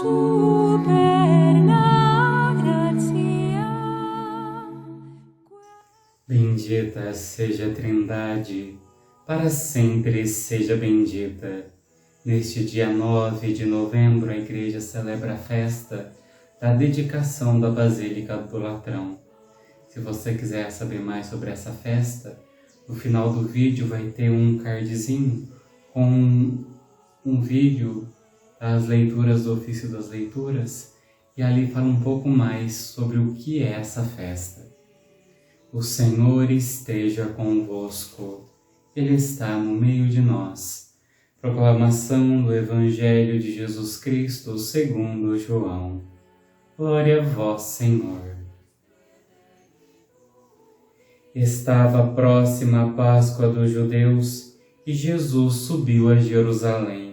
superna gratia. Bendita seja a Trindade, para sempre seja bendita. Neste dia 9 de novembro, a Igreja celebra a festa da dedicação da Basílica do Latrão. Se você quiser saber mais sobre essa festa, no final do vídeo vai ter um cardzinho com um vídeo das leituras do Ofício das Leituras, e ali fala um pouco mais sobre o que é essa festa. O Senhor esteja convosco, Ele está no meio de nós. Proclamação do Evangelho de Jesus Cristo segundo João. Glória a vós, Senhor. Estava próxima a Páscoa dos judeus e Jesus subiu a Jerusalém.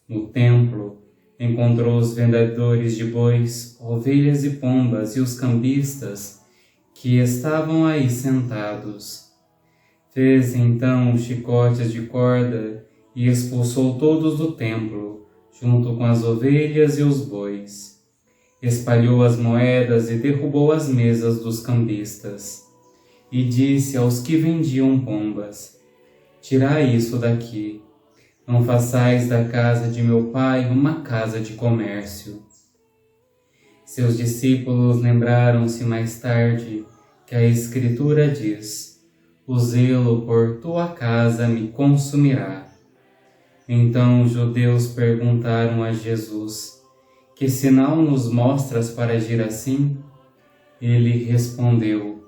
No templo, encontrou os vendedores de bois, ovelhas e pombas e os cambistas que estavam aí sentados. Fez então chicotes de corda e expulsou todos do templo, junto com as ovelhas e os bois. Espalhou as moedas e derrubou as mesas dos cambistas. E disse aos que vendiam pombas: Tirai isso daqui, não façais da casa de meu pai uma casa de comércio. Seus discípulos lembraram-se mais tarde que a Escritura diz: O zelo por tua casa me consumirá. Então os judeus perguntaram a Jesus: Que sinal nos mostras para agir assim? Ele respondeu: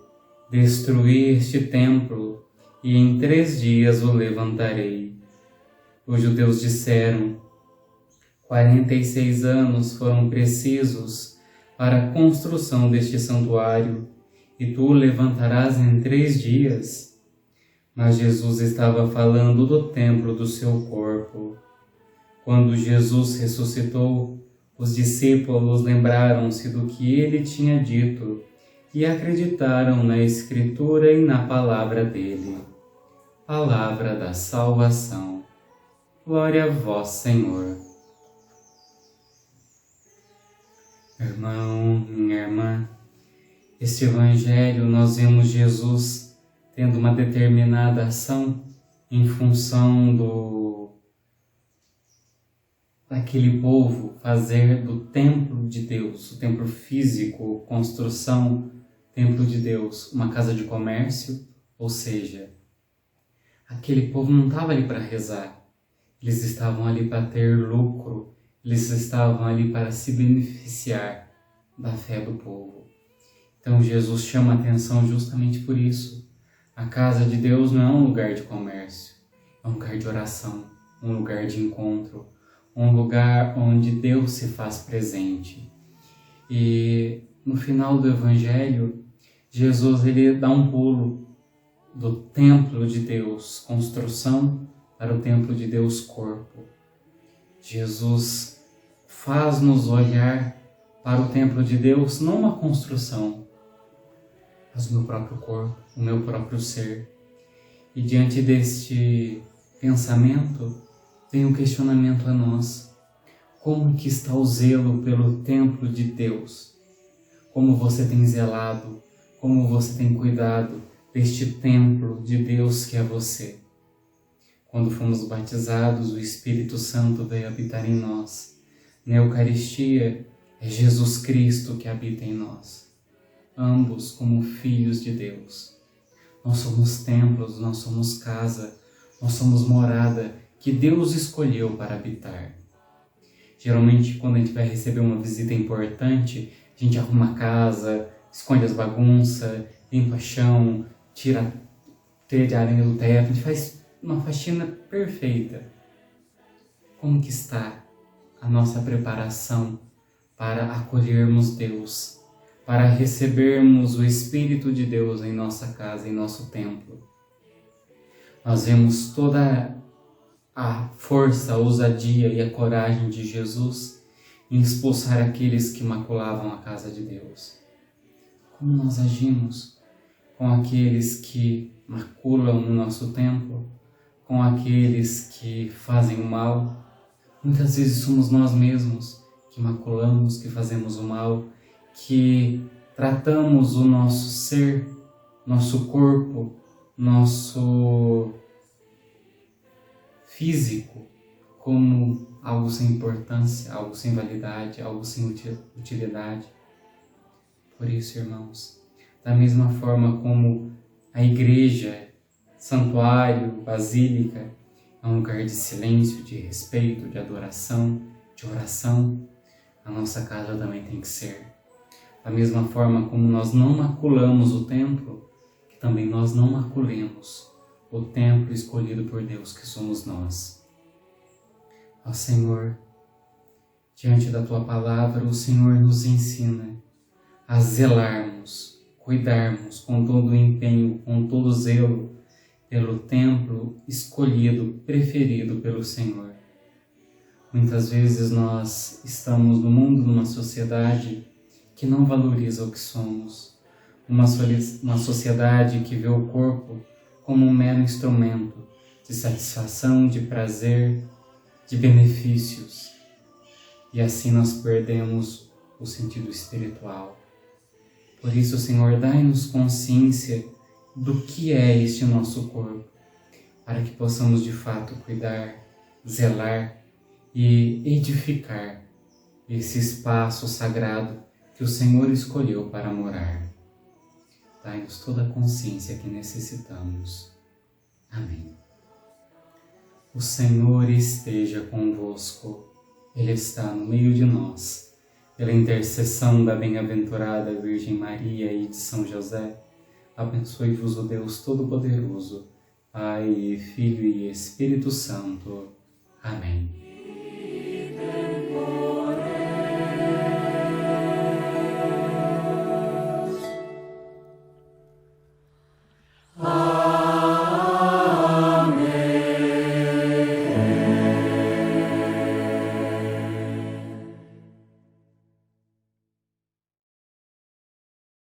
Destruí este templo, e em 3 dias o levantarei. Os judeus disseram: 46 anos foram precisos para a construção deste santuário, e tu o levantarás em 3 dias? Mas Jesus estava falando do templo do seu corpo. Quando Jesus ressuscitou, os discípulos lembraram-se do que ele tinha dito e acreditaram na Escritura e na palavra dele. Palavra da salvação. Glória a vós, Senhor. Irmão, minha irmã, este Evangelho nós vemos Jesus tendo uma determinada ação em função daquele povo fazer do templo de Deus, o templo físico, construção, templo de Deus, uma casa de comércio, ou seja, aquele povo não estava ali para rezar, eles estavam ali para ter lucro, eles estavam ali para se beneficiar da fé do povo. Então Jesus chama a atenção justamente por isso. A casa de Deus não é um lugar de comércio, é um lugar de oração, um lugar de encontro, um lugar onde Deus se faz presente. E no final do Evangelho, Jesus ele dá um pulo do templo de Deus, construção, para o templo de Deus, corpo. Jesus faz-nos olhar para o templo de Deus, não uma construção, mas o meu próprio corpo, o meu próprio ser. E diante deste pensamento, vem um questionamento a nós. Como que está o zelo pelo templo de Deus? Como você tem zelado? Como você tem cuidado deste templo de Deus que é você? Quando fomos batizados, o Espírito Santo veio habitar em nós. Na Eucaristia, é Jesus Cristo que habita em nós. Ambos como filhos de Deus. Nós somos templos, nós somos casa, nós somos morada que Deus escolheu para habitar. Geralmente, quando a gente vai receber uma visita importante, a gente arruma a casa, esconde as bagunças, limpa chão, tira teia de aranha do teto, a gente faz uma faxina perfeita. Como que está a nossa preparação para acolhermos Deus, para recebermos o Espírito de Deus em nossa casa, em nosso templo? Nós vemos toda a força, a ousadia e a coragem de Jesus em expulsar aqueles que maculavam a casa de Deus. Como nós agimos com aqueles que maculam no nosso templo, com aqueles que fazem o mal? Muitas vezes somos nós mesmos que maculamos, que fazemos o mal, que tratamos o nosso ser, nosso corpo, nosso físico como algo sem importância, algo sem validade, algo sem utilidade. Por isso, irmãos, da mesma forma como a igreja, santuário, basílica, é um lugar de silêncio, de respeito, de adoração, de oração, a nossa casa também tem que ser. Da mesma forma como nós não maculamos o templo, que também nós não maculemos o templo escolhido por Deus, que somos nós. Ó Senhor, diante da Tua palavra, o Senhor nos ensina a zelarmos, cuidarmos com todo o empenho, com todo o zelo, pelo templo escolhido, preferido pelo Senhor. Muitas vezes nós estamos no mundo, numa sociedade que não valoriza o que somos, uma sociedade que vê o corpo como um mero instrumento de satisfação, de prazer, de benefícios. E assim nós perdemos o sentido espiritual. Por isso, Senhor, dai-nos consciência do que é este nosso corpo, para que possamos de fato cuidar, zelar e edificar esse espaço sagrado que o Senhor escolheu para morar. Dai-nos toda a consciência que necessitamos. Amém. O Senhor esteja convosco, Ele está no meio de nós. Pela intercessão da bem-aventurada Virgem Maria e de São José, abençoe-vos o Deus Todo-Poderoso, Pai, Filho e Espírito Santo. Amém.